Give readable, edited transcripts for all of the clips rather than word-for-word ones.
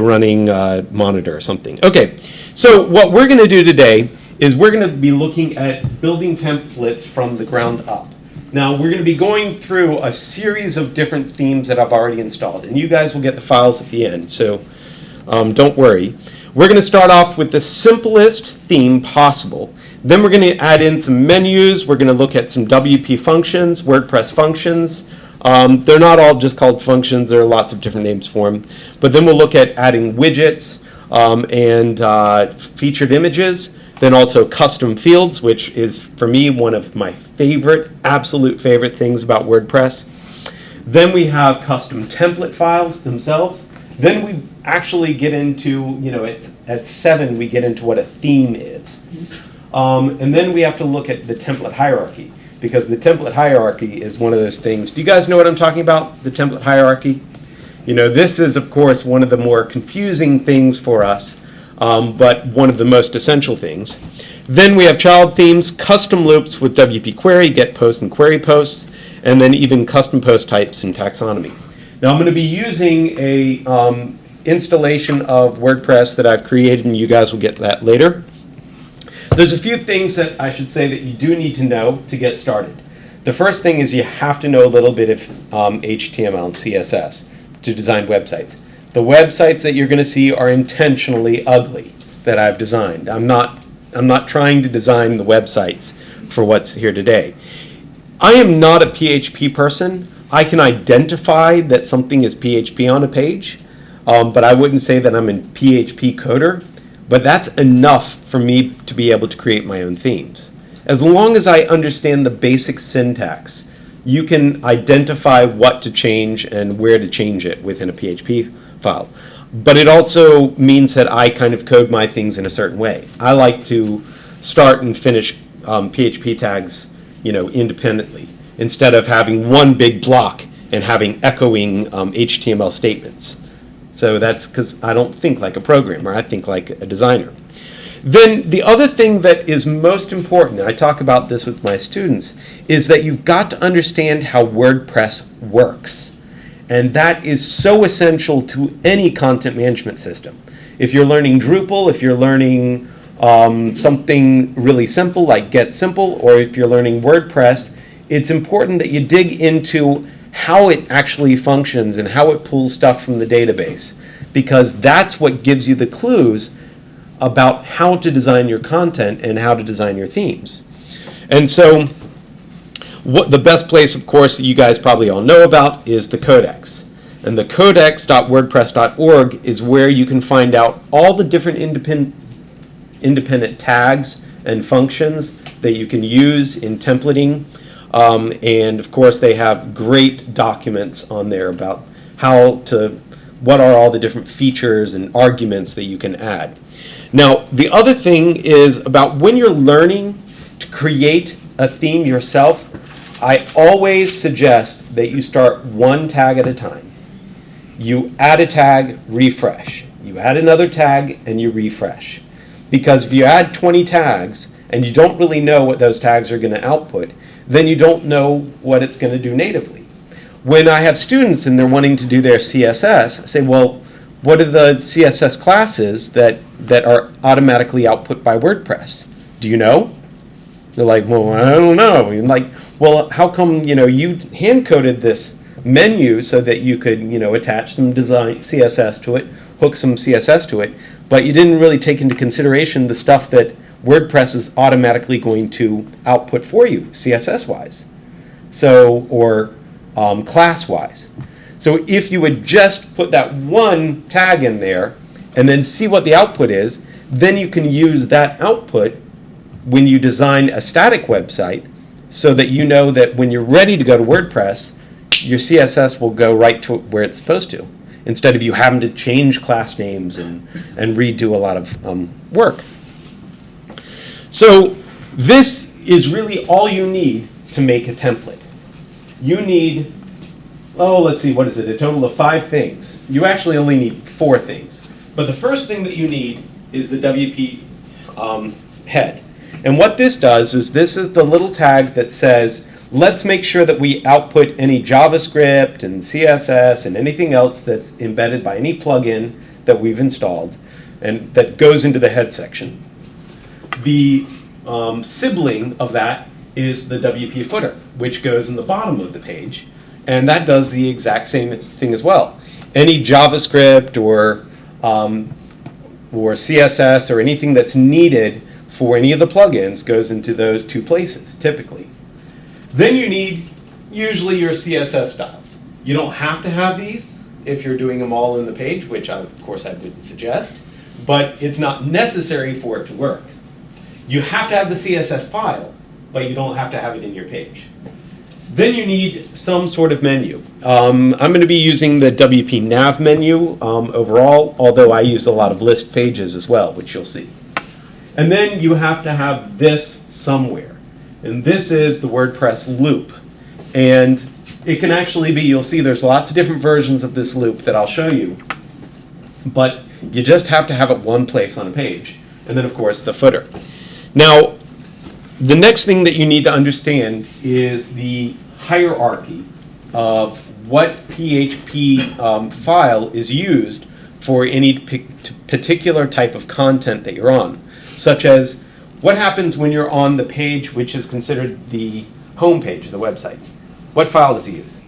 running monitor or something. Okay, so what we're going to do today is we're going to be looking at building templates from the ground up. Now, we're going to be going through a series of different themes that I've already installed, and you guys will get the files at the end, so don't worry. We're going to start off with the simplest theme possible. Then we're going to add in some menus. We're going to look at some WP functions, WordPress functions. They're not all just called functions. There are lots of different names for them. But then we'll look at adding widgets and featured images. Then also custom fields, which is, for me, one of my favorite, absolute favorite things about WordPress. Then we have custom template files themselves. Then we actually get into, at 7, we get into what a theme is. And then we have to look at the template hierarchy, because the template hierarchy is one of those things. Do you guys know what I'm talking about, the template hierarchy? This is, of course, one of the more confusing things for us, but one of the most essential things. Then we have child themes, custom loops with WP query, get posts and query posts, and then even custom post types and taxonomy. Now I'm going to be using a installation of WordPress that I've created, and you guys will get that later. There's a few things that I should say that you do need to know to get started. The first thing is you have to know a little bit of HTML and CSS to design websites. The websites that you're going to see are intentionally ugly that I've designed. I'm not trying to design the websites for what's here today. I am not a PHP person. I can identify that something is PHP on a page, but I wouldn't say that I'm a PHP coder. But that's enough for me to be able to create my own themes. As long as I understand the basic syntax, you can identify what to change and where to change it within a PHP file. But it also means that I kind of code my things in a certain way. I like to start and finish PHP tags, independently, instead of having one big block and having echoing HTML statements. So that's because I don't think like a programmer, I think like a designer. Then the other thing that is most important, and I talk about this with my students, is that you've got to understand how WordPress works. And that is so essential to any content management system. If you're learning Drupal, if you're learning something really simple like Get Simple, or if you're learning WordPress, it's important that you dig into how it actually functions and how it pulls stuff from the database, because that's what gives you the clues about how to design your content and how to design your themes. And so what the best place, of course, that you guys probably all know about is the codex. And the codex.wordpress.org is where you can find out all the different independent tags and functions that you can use in templating. And of course they have great documents on there about what are all the different features and arguments that you can add. Now the other thing is about when you're learning to create a theme yourself, I always suggest that you start one tag at a time. You add a tag, refresh. You add another tag and you refresh. Because if you add 20 tags and you don't really know what those tags are going to output, then you don't know what it's going to do natively. When I have students and they're wanting to do their CSS, I say, well, what are the CSS classes that are automatically output by WordPress? Do you know? They're like, well, I don't know. And like, well, how come, you hand-coded this menu so that you could, attach some design CSS to it, hook some CSS to it, but you didn't really take into consideration the stuff that WordPress is automatically going to output for you, CSS-wise, or class-wise. So if you would just put that one tag in there and then see what the output is, then you can use that output when you design a static website, so that you know that when you're ready to go to WordPress, your CSS will go right to where it's supposed to, instead of you having to change class names and redo a lot of work. So this is really all you need to make a template. You need, let's see, what is it? A total of 5 things. You actually only need 4 things. But the first thing that you need is the WP head. And what this does is this is the little tag that says, let's make sure that we output any JavaScript and CSS and anything else that's embedded by any plugin that we've installed and that goes into the head section. The sibling of that is the WP footer, which goes in the bottom of the page, and that does the exact same thing as well. Any JavaScript or CSS or anything that's needed for any of the plugins goes into those two places, typically. Then you need usually your CSS styles. You don't have to have these if you're doing them all in the page, which of course I wouldn't suggest, but it's not necessary for it to work. You have to have the CSS file, but you don't have to have it in your page. Then you need some sort of menu. I'm going to be using the WP nav menu overall, although I use a lot of list pages as well, which you'll see. And then you have to have this somewhere. And this is the WordPress loop. And it can actually be, you'll see there's lots of different versions of this loop that I'll show you. But you just have to have it one place on a page. And then, of course, the footer. Now, the next thing that you need to understand is the hierarchy of what PHP file is used for any particular type of content that you're on, such as what happens when you're on the page which is considered the home page of the website. What file does he use?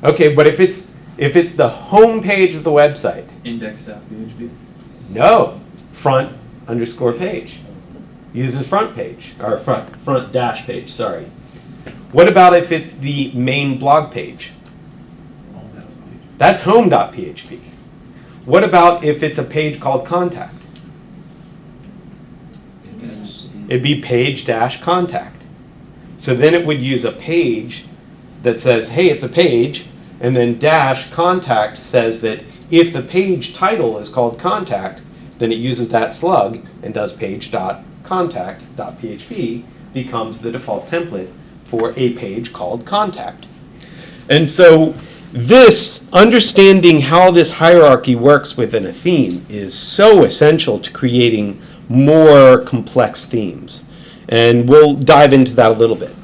Okay, but if it's the home page of the website. Index.php? No, front_page. Uses front page, or front dash page, sorry. What about if it's the main blog page? That's home.php. What about if it's a page called contact? It'd be page-contact. So then it would use a page that says, hey, it's a page, and then dash contact says that if the page title is called contact, then it uses that slug and does page.contact.php becomes the default template for a page called contact. And so this, understanding how this hierarchy works within a theme is so essential to creating more complex themes. And we'll dive into that a little bit.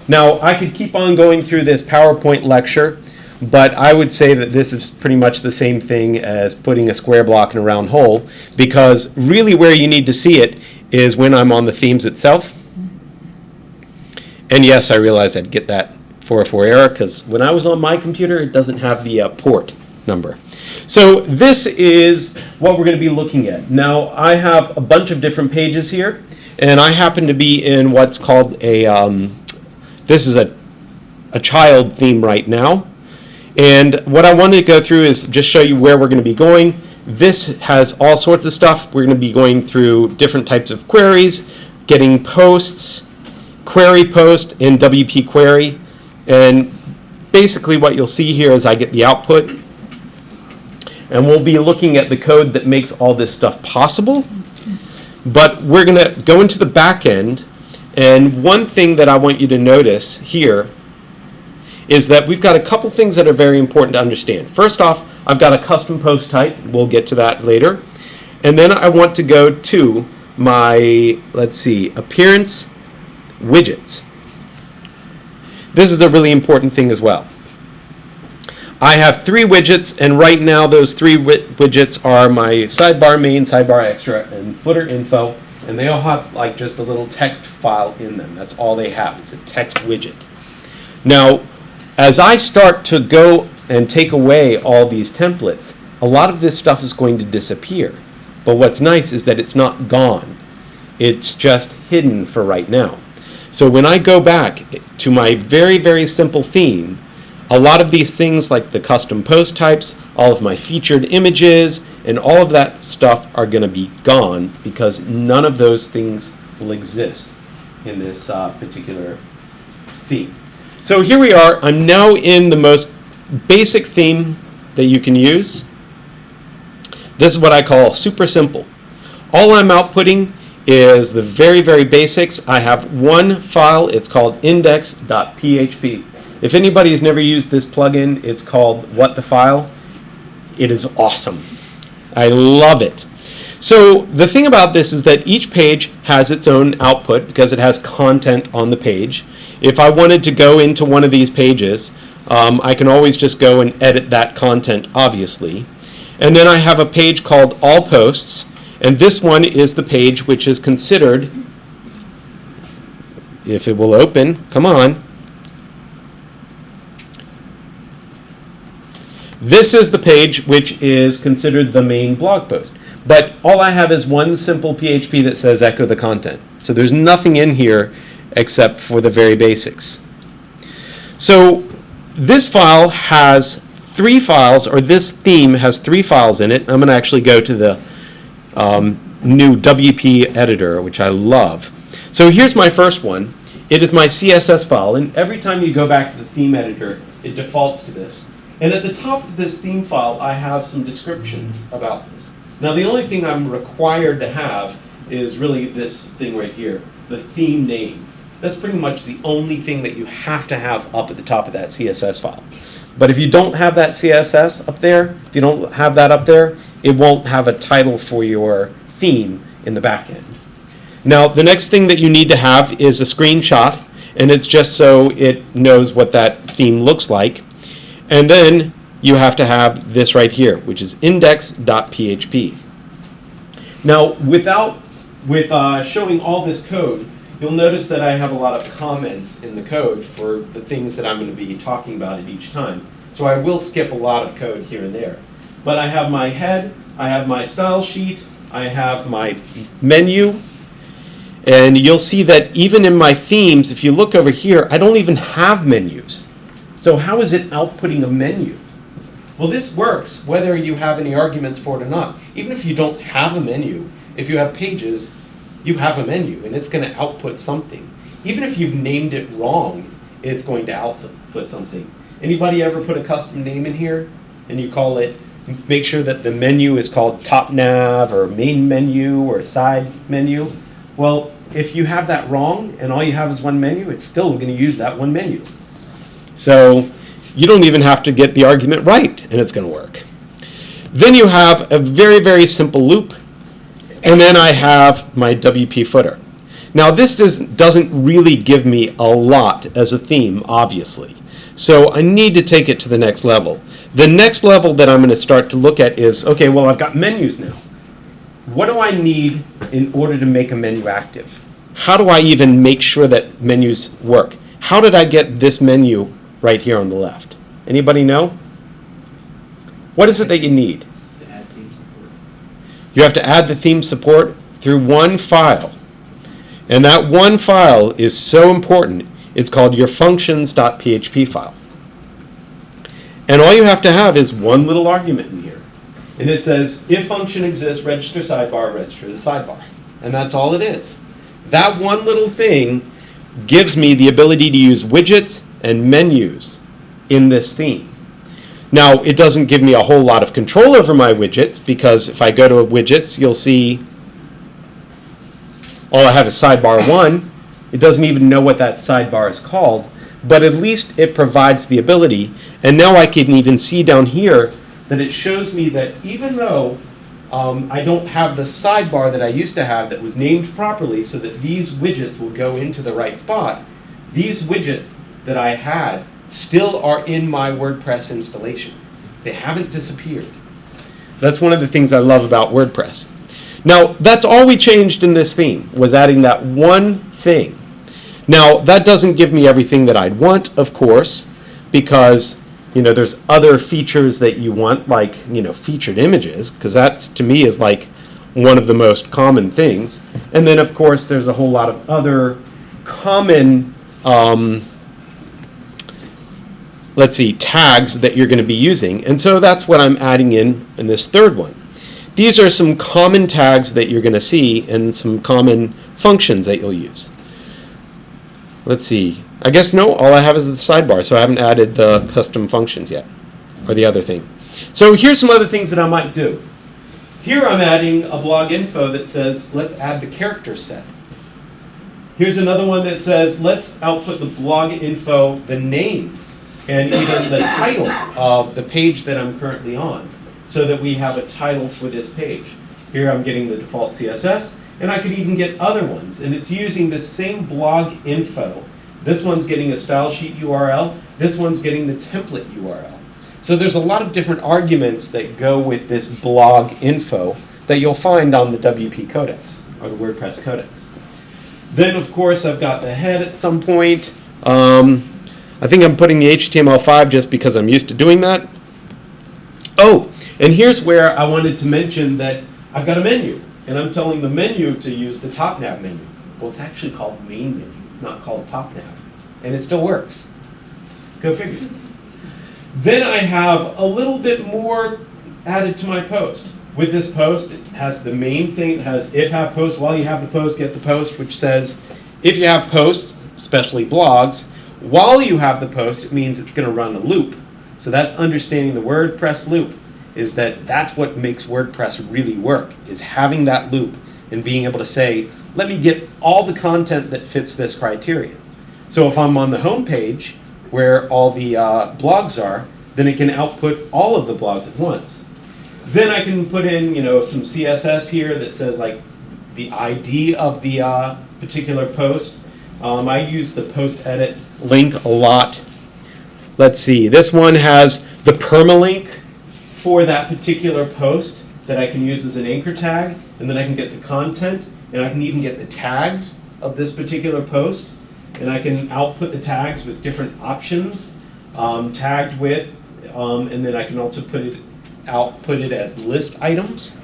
Now, I could keep on going through this PowerPoint lecture, but I would say that this is pretty much the same thing as putting a square block in a round hole, because really where you need to see it is when I'm on the themes itself. And yes, I realize I'd get that 404 error, because when I was on my computer, it doesn't have the port number. So this is what we're going to be looking at. Now, I have a bunch of different pages here, and I happen to be in what's called a, this is a child theme right now. And what I wanted to go through is just show you where we're going to be going. This has all sorts of stuff. We're going to be going through different types of queries, getting posts, query post in WP query. And basically what you'll see here is I get the output. And we'll be looking at the code that makes all this stuff possible. But we're going to go into the back end. And one thing that I want you to notice here is that we've got a couple things that are very important to understand. First off, I've got a custom post type. We'll get to that later. And then I want to go to my, let's see, appearance widgets. This is a really important thing as well. I have 3 widgets, and right now those 3 widgets are my sidebar main, sidebar extra, and footer info, and they all have like just a little text file in them. That's all they have. It's a text widget. Now, as I start to go and take away all these templates, a lot of this stuff is going to disappear. But what's nice is that it's not gone. It's just hidden for right now. So when I go back to my very, very simple theme, a lot of these things like the custom post types, all of my featured images, and all of that stuff are going to be gone because none of those things will exist in this particular theme. So here we are. I'm now in the most basic theme that you can use. This is what I call super simple. All I'm outputting is the very, very basics. I have one file. It's called index.php. If anybody's never used this plugin, it's called What the File. It is awesome. I love it. So the thing about this is that each page has its own output because it has content on the page. If I wanted to go into one of these pages, I can always just go and edit that content, obviously. And then I have a page called All Posts, and this one is the page which is considered, if it will open, come on. This is the page which is considered the main blog post. But all I have is one simple PHP that says echo the content. So there's nothing in here except for the very basics. So this file has 3 files, or this theme has 3 files in it. I'm going to actually go to the new WP editor, which I love. So here's my first one. It is my CSS file, and every time you go back to the theme editor, it defaults to this. And at the top of this theme file, I have some descriptions about this. Now, the only thing I'm required to have is really this thing right here, the theme name. That's pretty much the only thing that you have to have up at the top of that CSS file. But if you don't have that CSS up there, if you don't have that up there, it won't have a title for your theme in the back end. Now, the next thing that you need to have is a screenshot, and it's just so it knows what that theme looks like. And then you have to have this right here, which is index.php. Now, with showing all this code, you'll notice that I have a lot of comments in the code for the things that I'm going to be talking about at each time. So I will skip a lot of code here and there. But I have my head, I have my style sheet, I have my menu, and you'll see that even in my themes, if you look over here, I don't even have menus. So how is it outputting a menu? Well, this works whether you have any arguments for it or not. Even if you don't have a menu, if you have pages, you have a menu, and it's going to output something. Even if you've named it wrong, it's going to output something. Anybody ever put a custom name in here, and you call it, make sure that the menu is called top nav or main menu or side menu? Well, if you have that wrong, and all you have is one menu, it's still going to use that one menu. So you don't even have to get the argument right, and it's going to work. Then you have a very, very simple loop, and then I have my WP footer. Now, this doesn't really give me a lot as a theme, obviously. So I need to take it to the next level. The next level that I'm going to start to look at is, okay, well, I've got menus now. What do I need in order to make a menu active? How do I even make sure that menus work? How did I get this menu right here on the left? Anybody know? What is it that you need? To add theme support. You have to add the theme support through one file. And that one file is so important. It's called your functions.php file. And all you have to have is one little argument in here. And it says, if function exists, register sidebar, register the sidebar. And that's all it is. That one little thing gives me the ability to use widgets and menus in this theme. Now, it doesn't give me a whole lot of control over my widgets, because if I go to widgets, you'll see all I have is sidebar 1. It doesn't even know what that sidebar is called, but at least it provides the ability. And now I can even see down here that it shows me that even though I don't have the sidebar that I used to have that was named properly so that these widgets will go into the right spot, these widgets that I had still are in my WordPress installation. They haven't disappeared. That's one of the things I love about WordPress. Now, that's all we changed in this theme, was adding that one thing. Now, that doesn't give me everything that I'd want, of course, because there's other features that you want, like featured images, because that's, to me, is like one of the most common things. And then, of course, there's a whole lot of other common tags that you're going to be using. And so that's what I'm adding in this third one. These are some common tags that you're going to see and some common functions that you'll use. Let's see. I guess no, all I have is the sidebar, so I haven't added the custom functions yet, or the other thing. So here's some other things that I might do. Here I'm adding a blog info that says, let's add the character set. Here's another one that says, let's output the blog info, the name, and even the title of the page that I'm currently on, so that we have a title for this page. Here I'm getting the default CSS, and I could even get other ones, and it's using the same blog info. This one's getting a style sheet URL, this one's getting the template URL. So there's a lot of different arguments that go with this blog info that you'll find on the WP Codex, or the WordPress Codex. Then, of course, I've got the head at some point. I think I'm putting the HTML5 just because I'm used to doing that. Oh, and here's where I wanted to mention that I've got a menu, and I'm telling the menu to use the top nav menu. Well, it's actually called main menu. It's not called top nav, and it still works. Go figure. Then I have a little bit more added to my post. With this post, it has the main thing. It has if have post, while you have the post, get the post, which says if you have posts, especially blogs, while you have the post, it means it's going to run a loop. So that's understanding the WordPress loop, is that's what makes WordPress really work, is having that loop and being able to say, let me get all the content that fits this criteria. So if I'm on the home page where all the blogs are, then it can output all of the blogs at once. Then I can put in, some CSS here that says like the ID of the particular post. I use the post edit link a lot. Let's see, this one has the permalink for that particular post that I can use as an anchor tag, and then I can get the content, and I can even get the tags of this particular post, and I can output the tags with different options, tagged with, and then I can also output it as list items.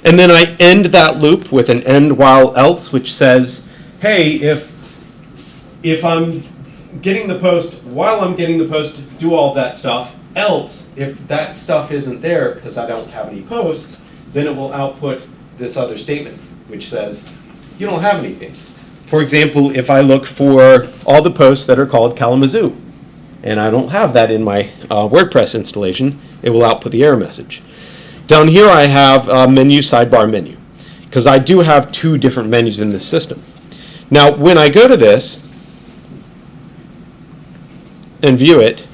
And then I end that loop with an end while else, which says, hey, if I'm getting the post, while I'm getting the post, do all that stuff, else, if that stuff isn't there because I don't have any posts, then it will output this other statement, which says, you don't have anything. For example, if I look for all the posts that are called Kalamazoo, and I don't have that in my WordPress installation, it will output the error message. Down here I have menu, sidebar, menu, because I do have two different menus in this system. Now, when I go to this and view it,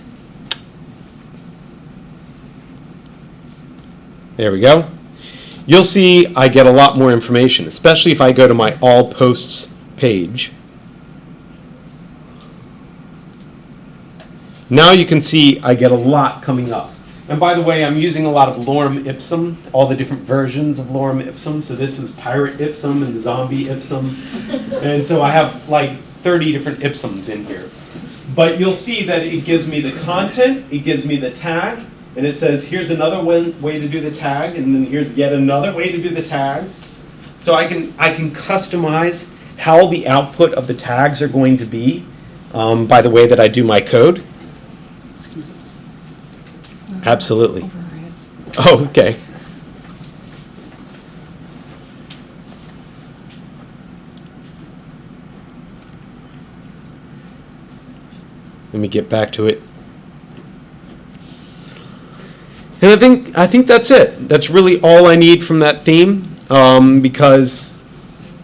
there we go, you'll see I get a lot more information, especially if I go to my all posts page. Now you can see I get a lot coming up. And by the way, I'm using a lot of lorem ipsum, all the different versions of lorem ipsum. So this is pirate ipsum and zombie ipsum. And so I have like 30 different ipsums in here. But you'll see that it gives me the content, it gives me the tag, and it says here's another way to do the tag, and then here's yet another way to do the tags. So I can customize how the output of the tags are going to be by the way that I do my code. Absolutely. Oh, okay. Let me get back to it. And I think that's it. That's really all I need from that theme, because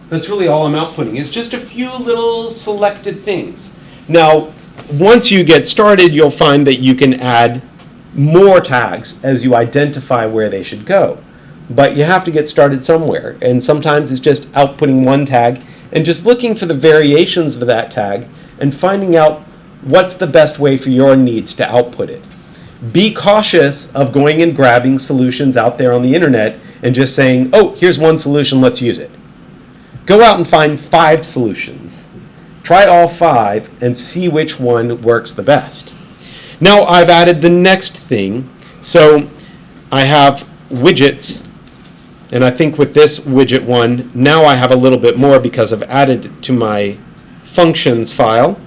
that's really all I'm outputting. It's just a few little selected things. Now, once you get started, you'll find that you can add more tags as you identify where they should go. But you have to get started somewhere, and sometimes it's just outputting one tag and just looking for the variations of that tag and finding out what's the best way for your needs to output it. Be cautious of going and grabbing solutions out there on the internet and just saying, oh, here's one solution, let's use it. Go out and find 5 solutions. Try all 5 and see which one works the best. Now I've added the next thing. So I have widgets, and I think with this widget one, now I have a little bit more because I've added it to my functions file.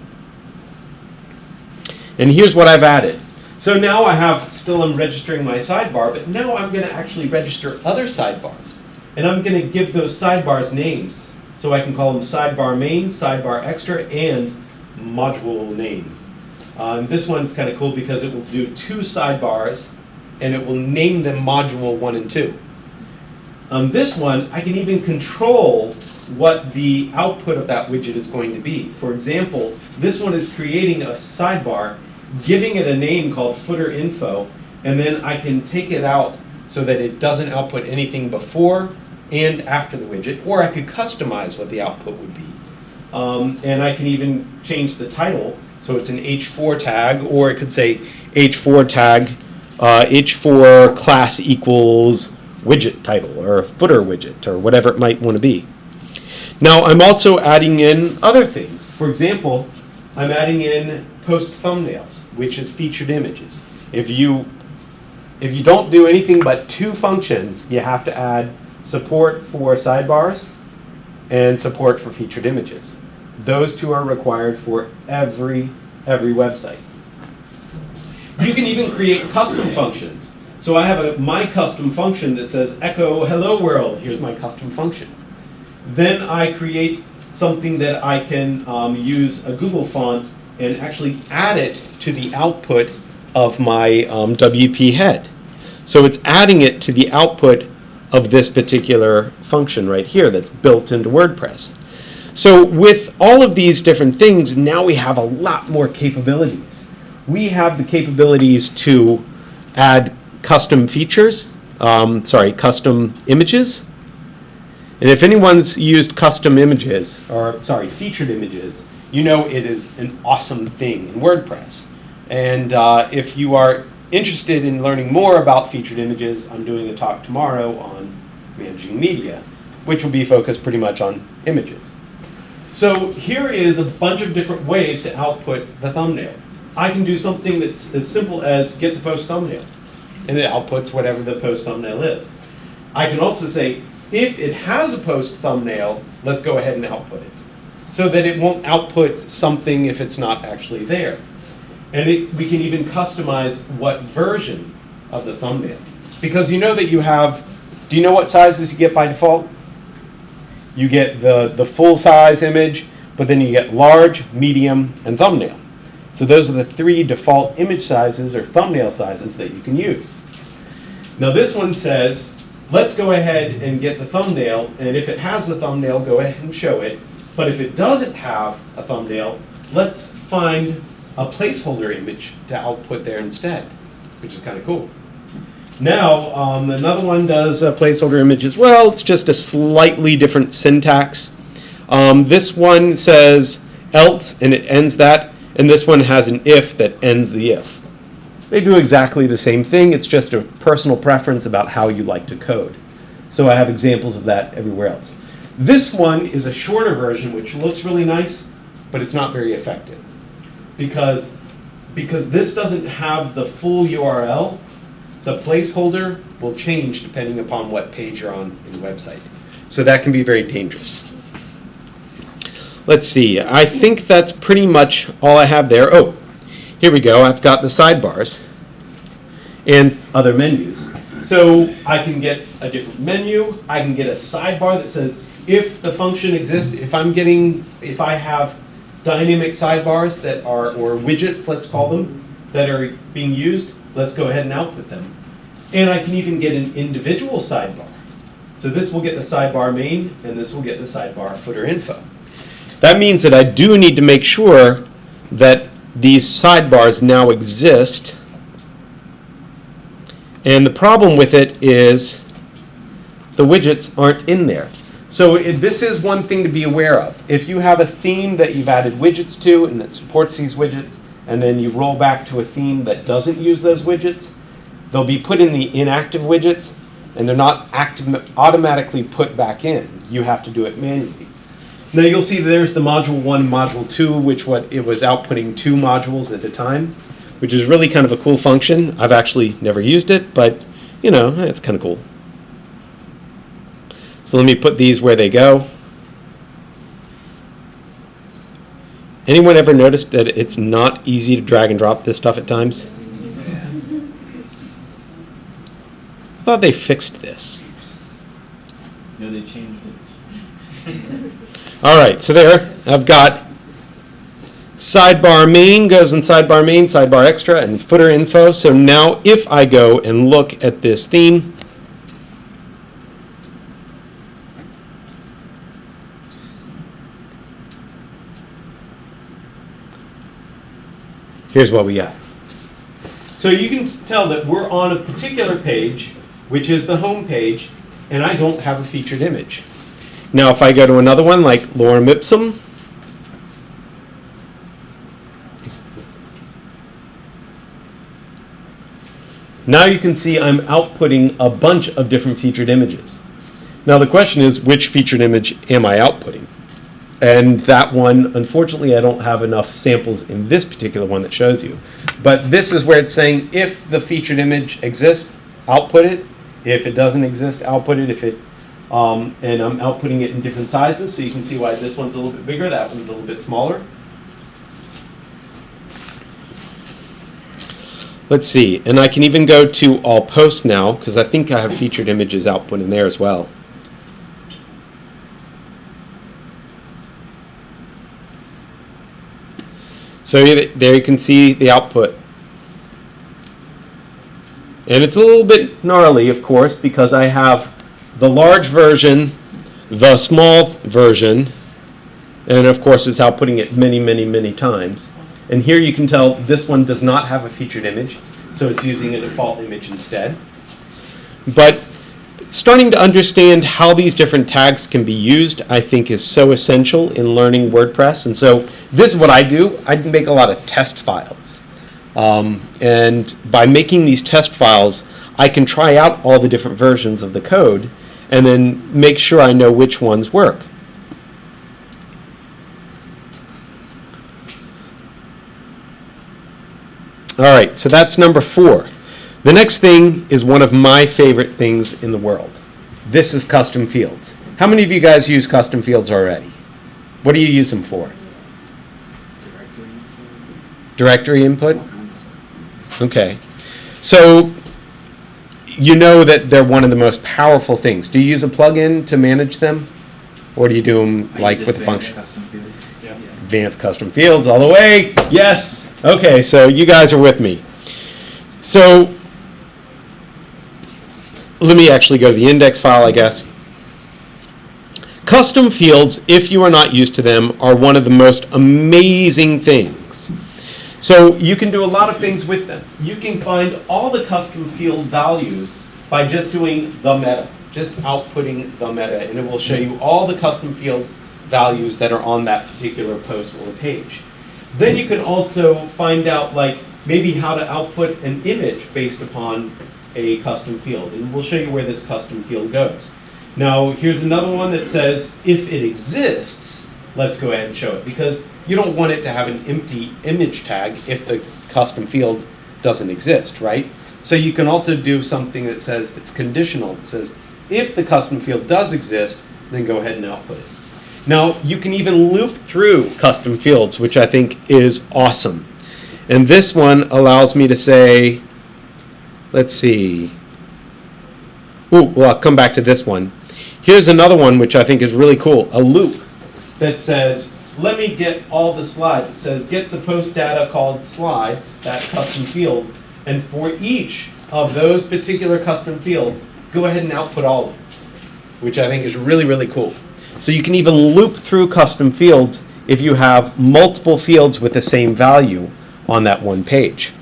And here's what I've added. So now I'm registering my sidebar, but now I'm going to actually register other sidebars. And I'm going to give those sidebars names. So I can call them sidebar main, sidebar extra, and module name. This one's kind of cool because it will do 2 sidebars, and it will name them module 1 and 2. This one, I can even control what the output of that widget is going to be. For example, this one is creating a sidebar, giving it a name called footer info, and then I can take it out so that it doesn't output anything before and after the widget, or I could customize what the output would be. And I can even change the title, so it's an H4 tag, or it could say h4 tag, h4 class equals widget title or footer widget or whatever it might want to be. Now I'm also adding in other things. For example, I'm adding in post thumbnails, which is featured images. If you don't do anything but two functions, you have to add support for sidebars and support for featured images. Those two are required for every website. You can even create custom functions. So I have my custom function that says echo hello world. Here's my custom function. Then I create something that I can use a Google font and actually add it to the output of my WP head. So it's adding it to the output of this particular function right here that's built into WordPress. So with all of these different things, now we have a lot more capabilities. We have the capabilities to add custom features, custom images. And if anyone's used custom images, featured images, you know it is an awesome thing in WordPress. And if you are interested in learning more about featured images, I'm doing a talk tomorrow on managing media, which will be focused pretty much on images. So here is a bunch of different ways to output the thumbnail. I can do something that's as simple as get the post thumbnail, and it outputs whatever the post thumbnail is. I can also say, if it has a post thumbnail, let's go ahead and output it, so that it won't output something if it's not actually there. And we can even customize what version of the thumbnail. Because you know that you have, do you know what sizes you get by default? You get the full size image, but then you get large, medium, and thumbnail. So those are the three default image sizes or thumbnail sizes that you can use. Now this one says, let's go ahead and get the thumbnail, and if it has the thumbnail, go ahead and show it. But if it doesn't have a thumbnail, let's find a placeholder image to output there instead, which is kind of cool. Now, another one does a placeholder image as well. It's just a slightly different syntax. This one says else, and it ends that, and this one has an if that ends the if. They do exactly the same thing. It's just a personal preference about how you like to code. So I have examples of that everywhere else. This one is a shorter version, which looks really nice, but it's not very effective. Because this doesn't have the full URL, the placeholder will change depending upon what page you're on in the website. So that can be very dangerous. Let's see, I think that's pretty much all I have there. Oh, here we go. I've got the sidebars and other menus. So I can get a different menu. I can get a sidebar that says if the function exists, if I have dynamic sidebars that are, or widgets, let's call them, that are being used, let's go ahead and output them. And I can even get an individual sidebar. So this will get the sidebar main, and this will get the sidebar footer info. That means that I do need to make sure that these sidebars now exist. And the problem with it is the widgets aren't in there. So this is one thing to be aware of. If you have a theme that you've added widgets to and that supports these widgets, and then you roll back to a theme that doesn't use those widgets, they'll be put in the inactive widgets, and they're not automatically put back in. You have to do it manually. Now you'll see there's the module 1 and module 2, it was outputting 2 modules at a time, which is really kind of a cool function. I've actually never used it, but you know, it's kind of cool. So let me put these where they go. Anyone ever noticed that it's not easy to drag and drop this stuff at times? I thought they fixed this. No, they changed it. All right, so there I've got sidebar main goes in sidebar main, sidebar extra, and footer info. So now if I go and look at this theme, here's what we got. So you can tell that we're on a particular page, which is the home page, and I don't have a featured image. Now if I go to another one like Lorem Ipsum, Now you can see I'm outputting a bunch of different featured images. Now the question is, which featured image am I outputting? And that one, unfortunately, I don't have enough samples in this particular one that shows you. But this is where it's saying if the featured image exists, output it. If it doesn't exist, output it. And I'm outputting it in different sizes, so you can see why this one's a little bit bigger, that one's a little bit smaller. Let's see, and I can even go to all posts now, because I think I have featured images output in there as well. So there you can see the output. And it's a little bit gnarly, of course, because I have the large version, the small version, and of course it's outputting it many, many, many times. And here you can tell this one does not have a featured image, so it's using a default image instead. But starting to understand how these different tags can be used, I think, is so essential in learning WordPress. And so this is what I do. I make a lot of test files. And by making these test files, I can try out all the different versions of the code and then make sure I know which ones work. All right, so that's number 4. The next thing is one of my favorite things in the world. This is custom fields. How many of you guys use custom fields already? What do you use them for? Directory input? Okay. So you know that they're one of the most powerful things. Do you use a plugin to manage them? Or do you do them like with a function? Advanced custom fields all the way. Yes. Okay, so you guys are with me. So let me actually go to the index file, I guess. Custom fields, if you are not used to them, are one of the most amazing things. So you can do a lot of things with them. You can find all the custom field values by just doing the meta, just outputting the meta, and it will show you all the custom fields values that are on that particular post or page. Then you can also find out, like, maybe how to output an image based upon a custom field, and we'll show you where this custom field goes. Now, here's another one that says, if it exists, let's go ahead and show it, because you don't want it to have an empty image tag if the custom field doesn't exist, right? So you can also do something that says it's conditional. It says, if the custom field does exist, then go ahead and output it. Now, you can even loop through custom fields, which I think is awesome. And this one allows me to say, let's see. Well, I'll come back to this one. Here's another one which I think is really cool, a loop that says, let me get all the slides. It says, get the post data called slides, that custom field, and for each of those particular custom fields, go ahead and output all of them, which I think is really, really cool. So you can even loop through custom fields if you have multiple fields with the same value on that one page.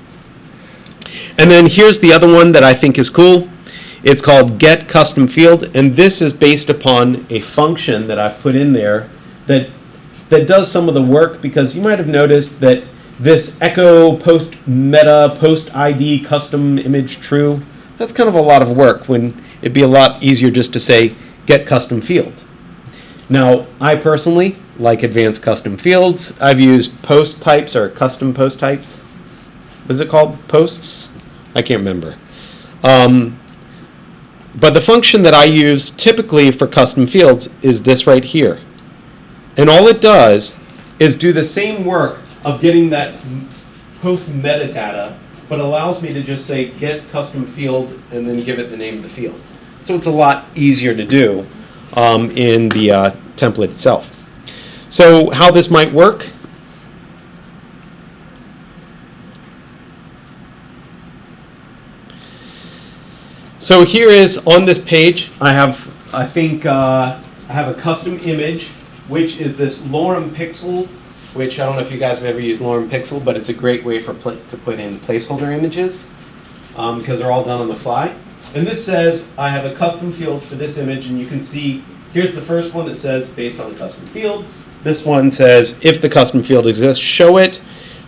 And then here's the other one that I think is cool. It's called get custom field, and this is based upon a function that I've put in there that does some of the work, because you might have noticed that this echo post meta post ID custom image true, that's kind of a lot of work when it'd be a lot easier just to say get custom field. Now, I personally like advanced custom fields. I've used post types or custom post types. What is it called? Posts? I can't remember. But the function that I use typically for custom fields is this right here. And all it does is do the same work of getting that post metadata, but allows me to just say get custom field and then give it the name of the field. So it's a lot easier to do in the template itself. So how this might work? So here is on this page, I have a custom image, which is this lorem pixel, which I don't know if you guys have ever used lorem pixel, but it's a great way to put in placeholder images because they're all done on the fly. And this says I have a custom field for this image, and you can see here's the first one that says based on the custom field. This one says if the custom field exists, show it.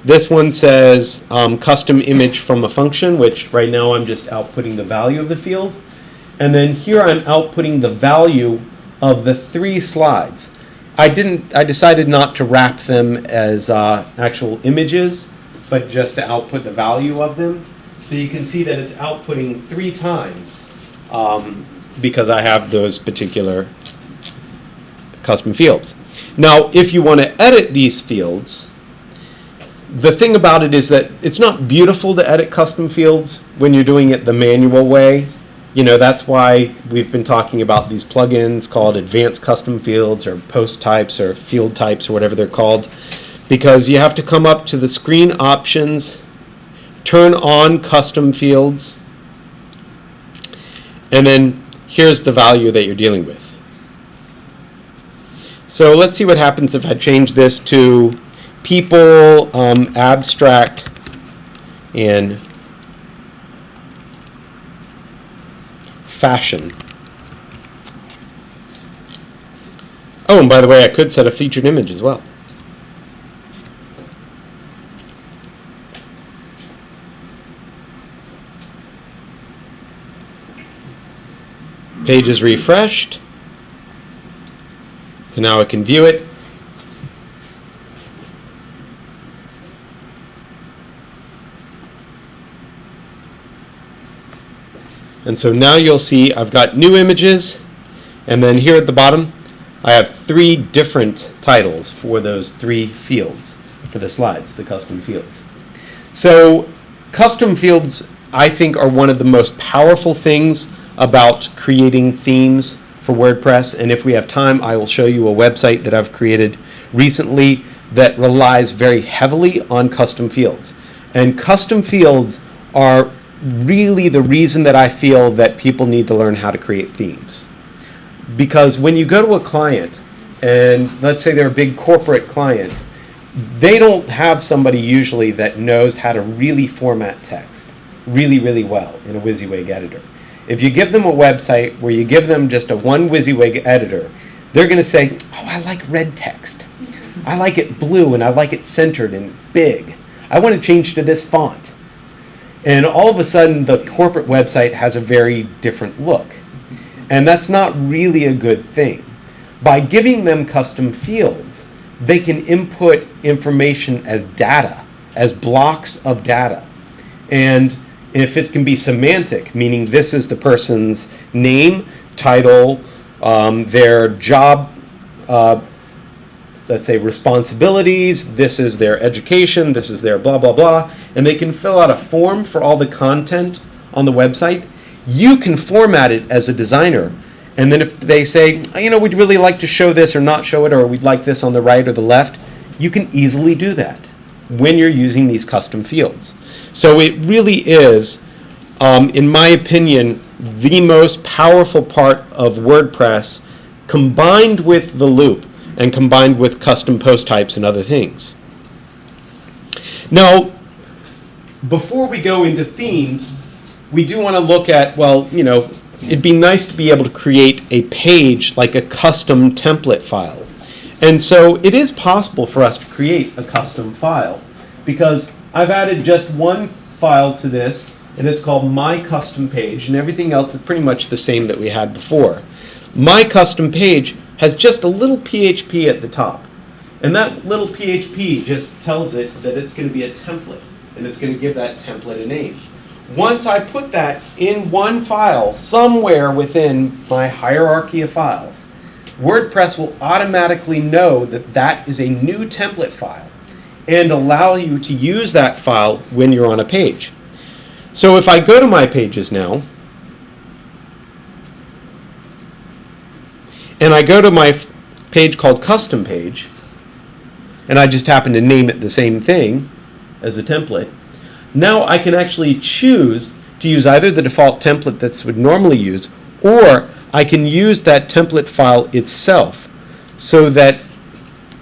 This one says custom image from a function, which right now I'm just outputting the value of the field. And then here I'm outputting the value of the 3 slides. I decided not to wrap them as actual images, but just to output the value of them. So you can see that it's outputting 3 times because I have those particular custom fields. Now, if you want to edit these fields, the thing about it is that it's not beautiful to edit custom fields when you're doing it the manual way. You know, that's why we've been talking about these plugins called advanced custom fields or post types or field types or whatever they're called, because you have to come up to the screen options, turn on custom fields, and then here's the value that you're dealing with. So let's see what happens if I change this to people, abstract, and fashion. Oh, and by the way, I could set a featured image as well. Page is refreshed. So now I can view it. And so now you'll see I've got new images, and then here at the bottom I have 3 different titles for those 3 fields for the slides, the custom fields. So custom fields, I think, are one of the most powerful things about creating themes for WordPress, and if we have time I will show you a website that I've created recently that relies very heavily on custom fields. And custom fields are really the reason that I feel that people need to learn how to create themes. Because when you go to a client, and let's say they're a big corporate client, they don't have somebody usually that knows how to really format text really well in a WYSIWYG editor. If you give them a website where you give them just a one WYSIWYG editor, they're going to say, oh, I like red text. I like it blue and I like it centered and big. I want to change to this font. And all of a sudden, the corporate website has a very different look. And that's not really a good thing. By giving them custom fields, they can input information as data, as blocks of data. And if it can be semantic, meaning this is the person's name, title, their job, let's say responsibilities, this is their education, this is their blah, blah, blah, and they can fill out a form for all the content on the website. You can format it as a designer, and then if they say, you know, we'd really like to show this or not show it, or we'd like this on the right or the left, you can easily do that when you're using these custom fields. So it really is, in my opinion, the most powerful part of WordPress, combined with the loop and combined with custom post types and other things. Now, before we go into themes, we do want to look at, well, you know, it'd be nice to be able to create a page like a custom template file. And so it is possible for us to create a custom file, because I've added just one file to this, and it's called My Custom Page, and everything else is pretty much the same that we had before. My Custom Page has just a little PHP at the top. And that little PHP just tells it that it's going to be a template, and it's going to give that template a name. Once I put that in one file somewhere within my hierarchy of files, WordPress will automatically know that that is a new template file and allow you to use that file when you're on a page. So if I go to my pages now, and I go to my page called Custom Page, and I just happen to name it the same thing as a template, now I can actually choose to use either the default template that would normally use, or I can use that template file itself, so that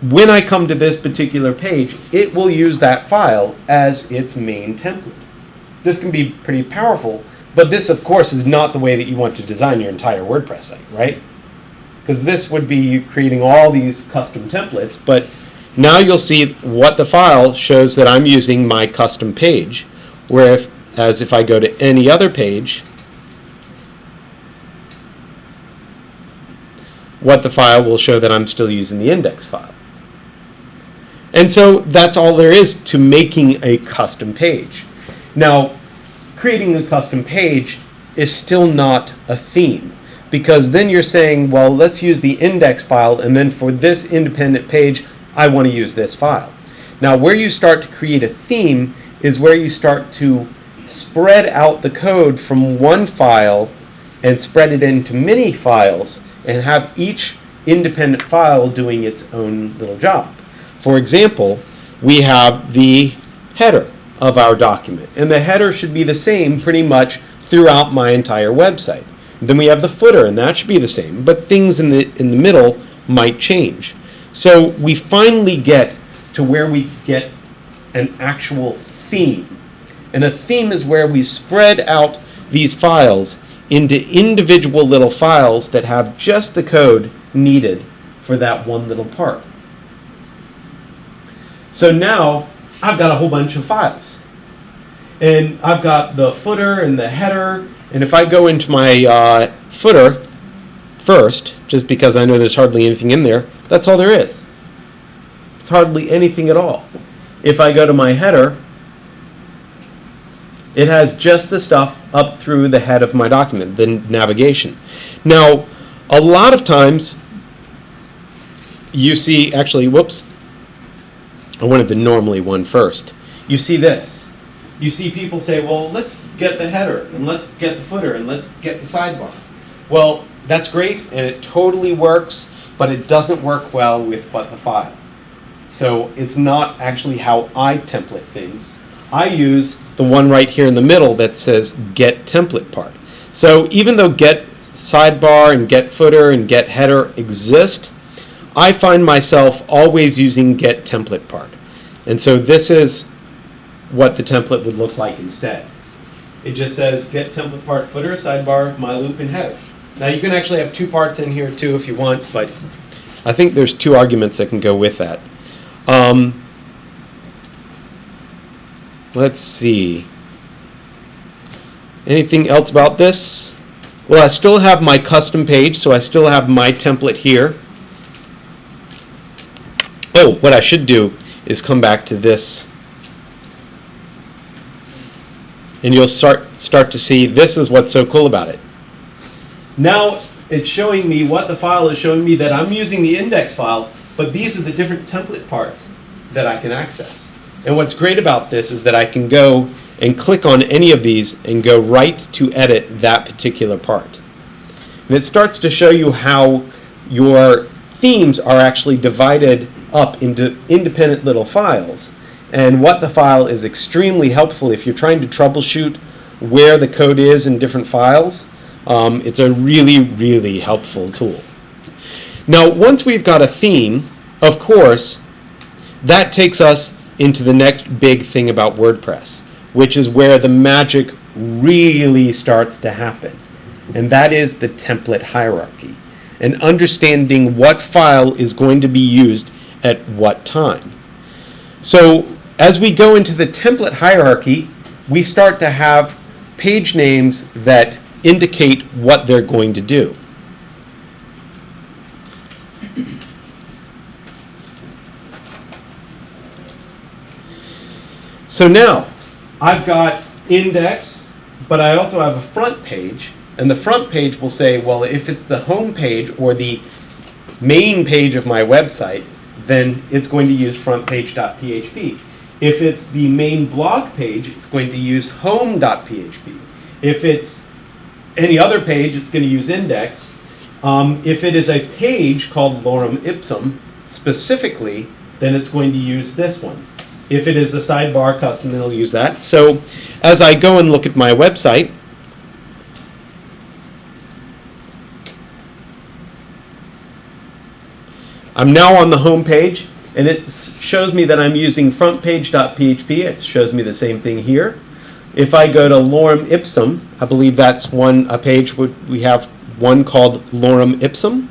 when I come to this particular page, it will use that file as its main template. This can be pretty powerful, but this, of course, is not the way that you want to design your entire WordPress site, right? Because this would be you creating all these custom templates, but Now you'll see what the file shows that I'm using my custom page, where if I go to any other page, what the file will show that I'm still using the index file. And so that's all there is to making a custom page. Now, creating a custom page is still not a theme, because then you're saying, well, let's use the index file, and then for this independent page, I want to use this file. Now, where you start to create a theme is where you start to spread out the code from one file and spread it into many files and have each independent file doing its own little job. For example, we have the header of our document, and the header should be the same pretty much throughout my entire website. Then we have the footer, and that should be the same, but things in the middle might change. So we finally get to where we get an actual theme. And a theme is where we spread out these files into individual little files that have just the code needed for that one little part. So now I've got a whole bunch of files. And I've got the footer and the header. And if I go into my footer first, just because I know there's hardly anything in there, that's all there is. It's hardly anything at all. If I go to my header, it has just the stuff up through the head of my document, the navigation. Now, a lot of times you see, actually, whoops, I wanted the normally one first. You see this. You see people say, well, let's get the header, and let's get the footer, and let's get the sidebar. Well, that's great, and it totally works, but it doesn't work well with what the file. So it's not actually how I template things. I use the one right here in the middle that says get template part. So even though get sidebar and get footer and get header exist, I find myself always using get template part. And so this is what the template would look like instead. It just says get template part footer, sidebar, my loop, and header. Now you can actually have two parts in here too if you want, but I think there's two arguments that can go with that. Let's see. Anything else about this? Well, I still have my custom page, so I still have my template here. Oh, what I should do is come back to this, and you'll start to see this is what's so cool about it. Now it's showing me what the file is showing me, that I'm using the index file, but these are the different template parts that I can access. And what's great about this is that I can go and click on any of these and go right to edit that particular part. And it starts to show you how your themes are actually divided up into independent little files. And what the file is extremely helpful if you're trying to troubleshoot where the code is in different files. It's a really, really helpful tool. Now, once we've got a theme, of course, that takes us into the next big thing about WordPress, which is where the magic really starts to happen. And that is the template hierarchy, and understanding what file is going to be used at what time. So as we go into the template hierarchy, we start to have page names that indicate what they're going to do. So now, I've got index, but I also have a front page, and the front page will say, well, if it's the home page or the main page of my website, then it's going to use frontpage.php. If it's the main blog page, it's going to use home.php. If it's any other page, it's going to use index. If it is a page called lorem ipsum specifically, then it's going to use this one. If it is a sidebar custom, it'll use that. So as I go and look at my website, I'm now on the home page, and it shows me that I'm using frontpage.php. It shows me the same thing here. If I go to lorem ipsum, I believe that's a page we have one called lorem ipsum.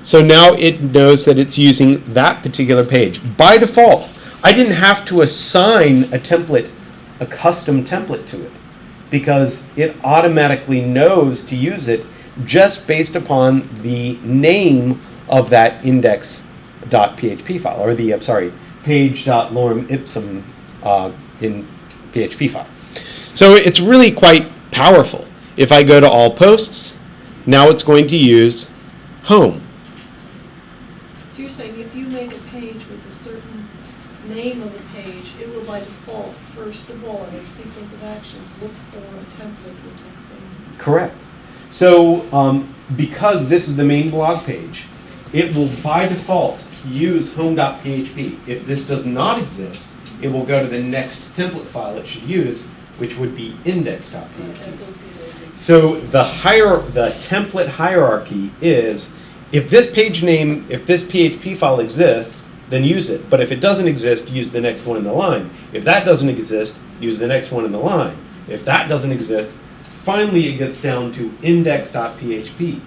So now it knows that it's using that particular page. By default, I didn't have to assign a template, a custom template to it, because it automatically knows to use it just based upon the name of that index.php file, or the, page.lorem ipsum in PHP file. So it's really quite powerful. If I go to all posts, now it's going to use home. So you're saying if you make a page with a certain name of the page, it will by default, first of all, in its sequence of actions, look for a template with that same. Correct. So because this is the main blog page, it will by default use home.php. If this does not exist, it will go to the next template file it should use, which would be index.php. So the template hierarchy is, if this page name, if this PHP file exists, then use it. But if it doesn't exist, use the next one in the line. If that doesn't exist, use the next one in the line. If that doesn't exist, finally it gets down to index.php.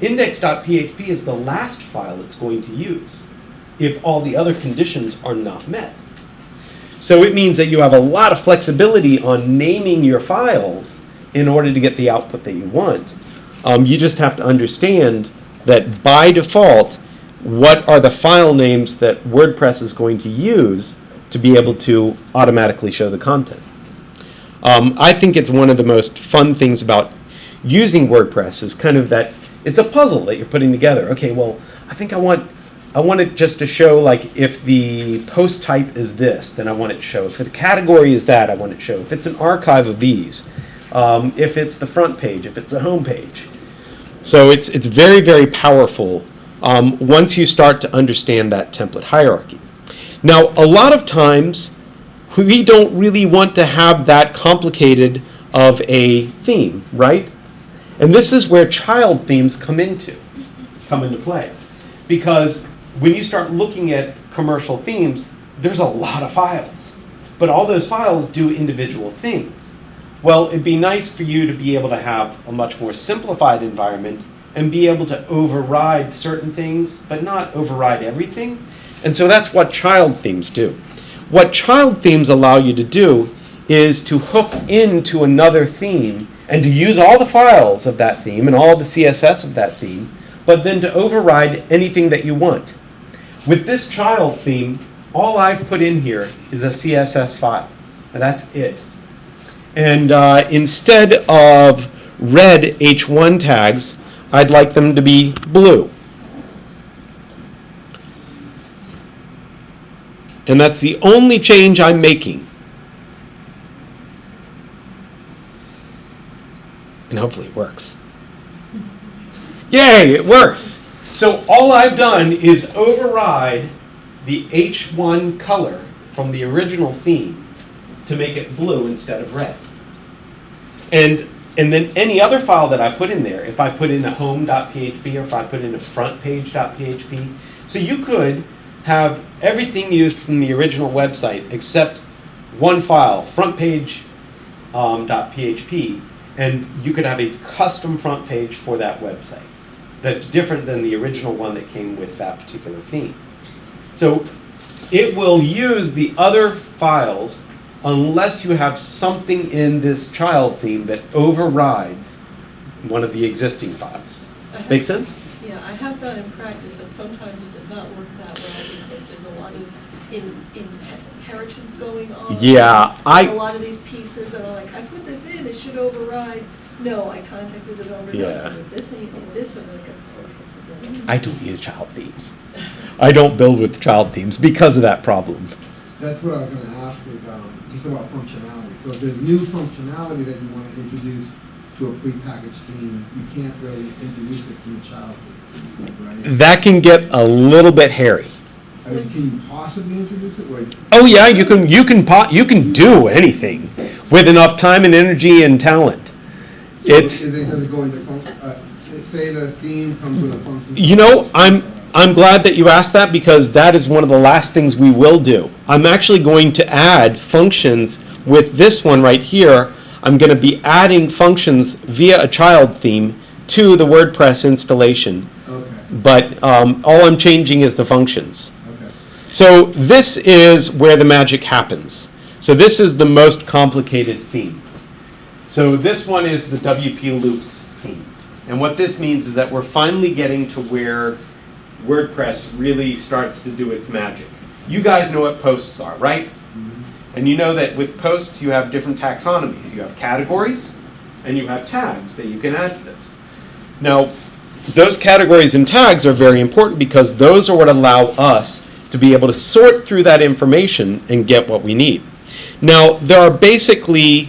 Index.php is the last file it's going to use if all the other conditions are not met. So it means that you have a lot of flexibility on naming your files in order to get the output that you want. You just have to understand that by default, what are the file names that WordPress is going to use to be able to automatically show the content. I think it's one of the most fun things about using WordPress is kind of that it's a puzzle that you're putting together. Okay, well, I think I want it just to show, like, if the post type is this, then I want it to show. If the category is that, I want it to show. If it's an archive of these, if it's the front page, if it's the home page. So it's very, very powerful once you start to understand that template hierarchy. Now, a lot of times, we don't really want to have that complicated of a theme, right? And this is where child themes come into play. Because when you start looking at commercial themes, there's a lot of files. But all those files do individual things. Well, it'd be nice for you to be able to have a much more simplified environment and be able to override certain things, but not override everything. And so that's what child themes do. What child themes allow you to do is to hook into another theme and to use all the files of that theme and all the CSS of that theme, but then to override anything that you want. With this child theme, all I've put in here is a CSS file, and that's it. And instead of red H1 tags, I'd like them to be blue. And that's the only change I'm making. And hopefully it works. Yay, it works. So all I've done is override the H1 color from the original theme to make it blue instead of red. And then any other file that I put in there, if I put in a home.php or if I put in a frontpage.php, so you could have everything used from the original website except one file, frontpage.php, and you could have a custom front page for that website that's different than the original one that came with that particular theme. So it will use the other files unless you have something in this child theme that overrides one of the existing files. Make sense? Yeah, I have found in practice that sometimes it does not work that well because there's a lot of inheritance going on. Yeah, a lot of these pieces, and I'm like, I put this in, it should override. No, I contacted the developer. Yeah. No, this ain't this. I'm like, I don't use child themes. I don't build with child themes because of that problem. That's what I was going to ask is just about functionality. So if there's new functionality that you want to introduce to a prepackaged theme, you can't really introduce it to a child theme, right? That can get a little bit hairy. I mean, can you possibly introduce it? Or Oh yeah, you can do anything with enough time and energy and talent. does it go into say the theme comes with a function? You know, I'm glad that you asked that because that is one of the last things we will do. I'm actually going to add functions with this one right here. I'm going to be adding functions via a child theme to the WordPress installation. Okay. but all I'm changing is the functions. Okay. So this is where the magic happens. So this is the most complicated theme. So this one is the WP loops theme. And what this means is that we're finally getting to where WordPress really starts to do its magic. You guys know what posts are, right? Mhm. And you know that with posts you have different taxonomies. You have categories and you have tags that you can add to those. Now, those categories and tags are very important because those are what allow us to be able to sort through that information and get what we need. Now, there are basically,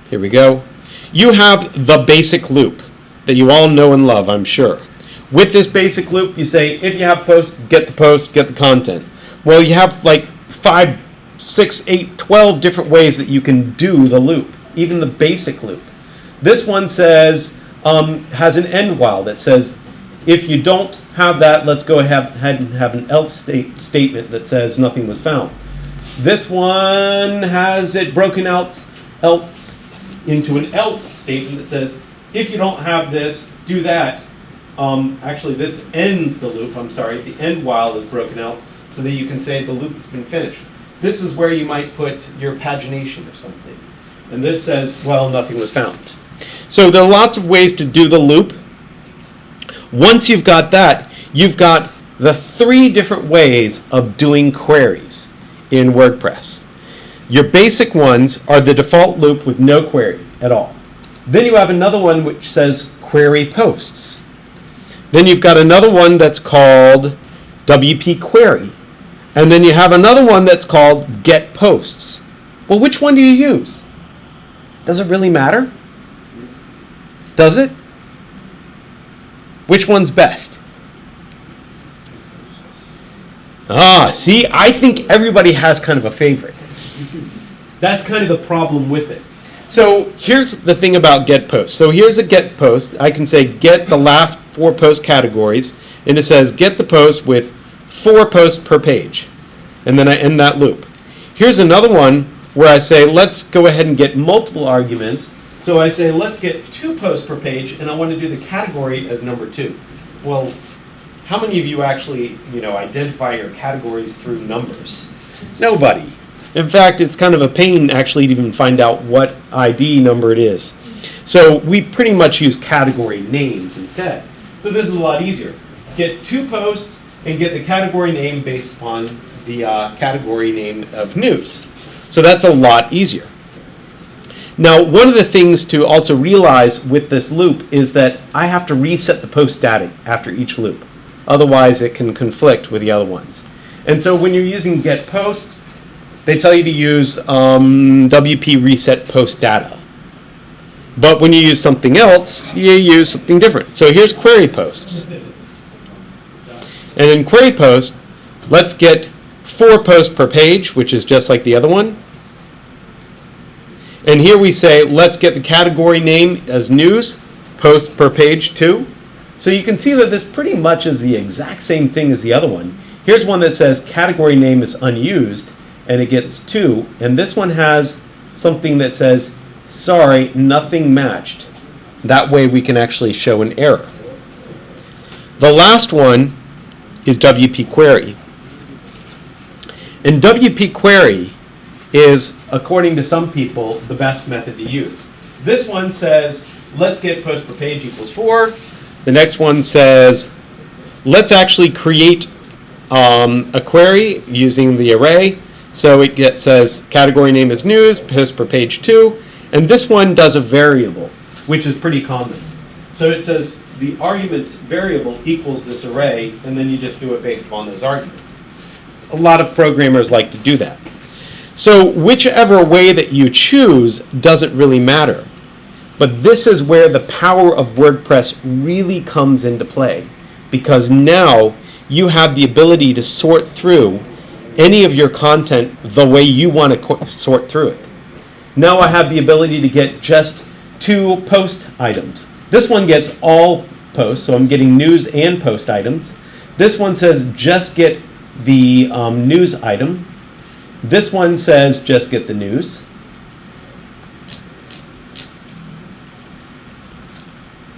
here we go. You have the basic loop that you all know and love, I'm sure. With this basic loop, you say, if you have post, get the content. Well, you have like 5, 6, 8, 12 different ways that you can do the loop, even the basic loop. This one says, has an end while that says, if you don't have that, let's go ahead and have an else statement that says nothing was found. This one has it broken out else into an else statement that says, if you don't have this, do that. Actually, this ends the loop. I'm sorry, the end while is broken out so that you can say the loop has been finished. This is where you might put your pagination or something. And this says, well, nothing was found. So there are lots of ways to do the loop. Once you've got that, you've got the 3 different ways of doing queries in WordPress. Your basic ones are the default loop with no query at all. Then you have another one which says query posts. Then you've got another one that's called WP query. And then you have another one that's called get posts. Well, which one do you use? Does it really matter? Does it? Which one's best? See, I think everybody has kind of a favorite. That's kind of the problem with it. So here's the thing about get posts. So here's a get post. I can say get the last 4 post categories, and it says get the post with 4 posts per page. And then I end that loop. Here's another one where I say let's go ahead and get multiple arguments. So I say let's get 2 posts per page, and I want to do the category as number 2. Well, how many of you actually, identify your categories through numbers? Nobody. In fact, it's kind of a pain actually to even find out what ID number it is. So we pretty much use category names instead. So this is a lot easier. Get 2 posts and get the category name based upon the category name of news. So that's a lot easier. Now, one of the things to also realize with this loop is that I have to reset the post data after each loop. Otherwise, it can conflict with the other ones. And so when you're using get posts, they tell you to use WP reset post data. But when you use something else, you use something different. So here's query posts. And in query post, let's get 4 posts per page, which is just like the other one. And here we say, let's get the category name as news, post per page 2. So you can see that this pretty much is the exact same thing as the other one. Here's one that says category name is unused, and it gets 2. And this one has something that says, sorry, nothing matched. That way we can actually show an error. The last one is WP query. And WP query is, according to some people, the best method to use. This one says, let's get post per page equals 4. The next one says, let's actually create a query using the array. So it says category name is news, post per page 2. And this one does a variable, which is pretty common. So it says the argument variable equals this array, and then you just do it based upon those arguments. A lot of programmers like to do that. So whichever way that you choose doesn't really matter. But this is where the power of WordPress really comes into play, because now you have the ability to sort through any of your content the way you want to sort through it. Now I have the ability to get just 2 post items. This one gets all posts, so I'm getting news and post items. This one says just get the news item. This one says just get the news.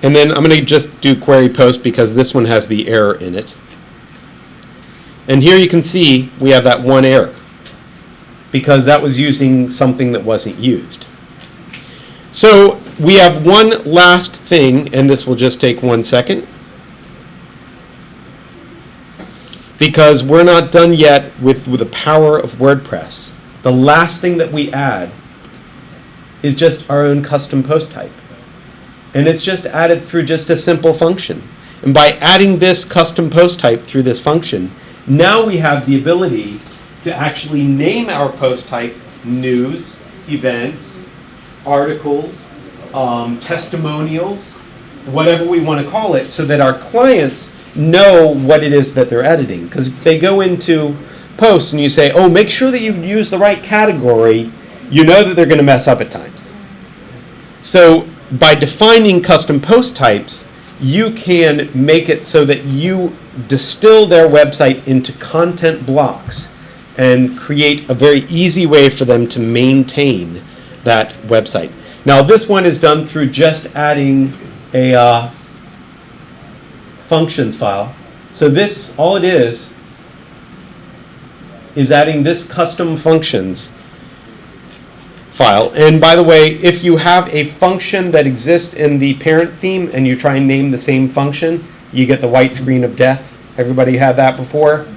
And then I'm going to just do query post because this one has the error in it. And here you can see we have that one error because that was using something that wasn't used. So we have one last thing, and this will just take 1 second, because we're not done yet with the power of WordPress. The last thing that we add is just our own custom post type. And it's just added through just a simple function. And by adding this custom post type through this function, now we have the ability to actually name our post type news, events, articles, testimonials, whatever we want to call it, so that our clients know what it is that they're editing. Because if they go into posts and you say, oh, make sure that you use the right category, you know that they're going to mess up at times. So by defining custom post types, you can make it so that you distill their website into content blocks and create a very easy way for them to maintain that website. Now this one is done through just adding a functions file. So this, all it is adding this custom functions file. And by the way, if you have a function that exists in the parent theme and you try and name the same function, you get the white screen of death. Everybody had that before?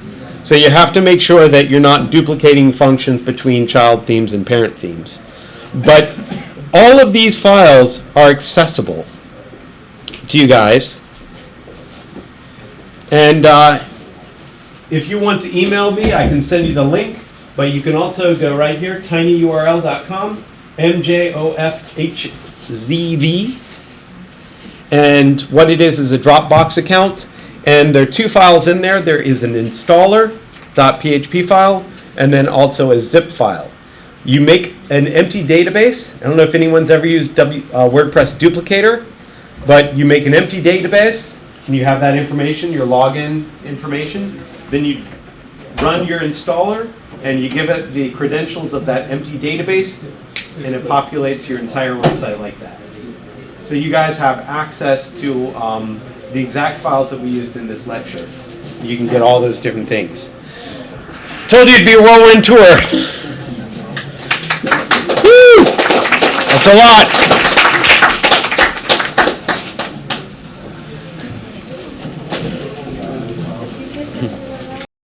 So you have to make sure that you're not duplicating functions between child themes and parent themes. But all of these files are accessible to you guys. And if you want to email me, I can send you the link. But you can also go right here, tinyurl.com, MJOFHZV. And what it is a Dropbox account. And there are two files in there. There is an installer.php file and then also a zip file. You make an empty database. I don't know if anyone's ever used WordPress Duplicator, but you make an empty database and you have that information, your login information. Then you run your installer and you give it the credentials of that empty database and it populates your entire website like that. So you guys have access to the exact files that we used in this lecture. You can get all those different things. Told you it'd be a whirlwind tour. Woo! That's a lot.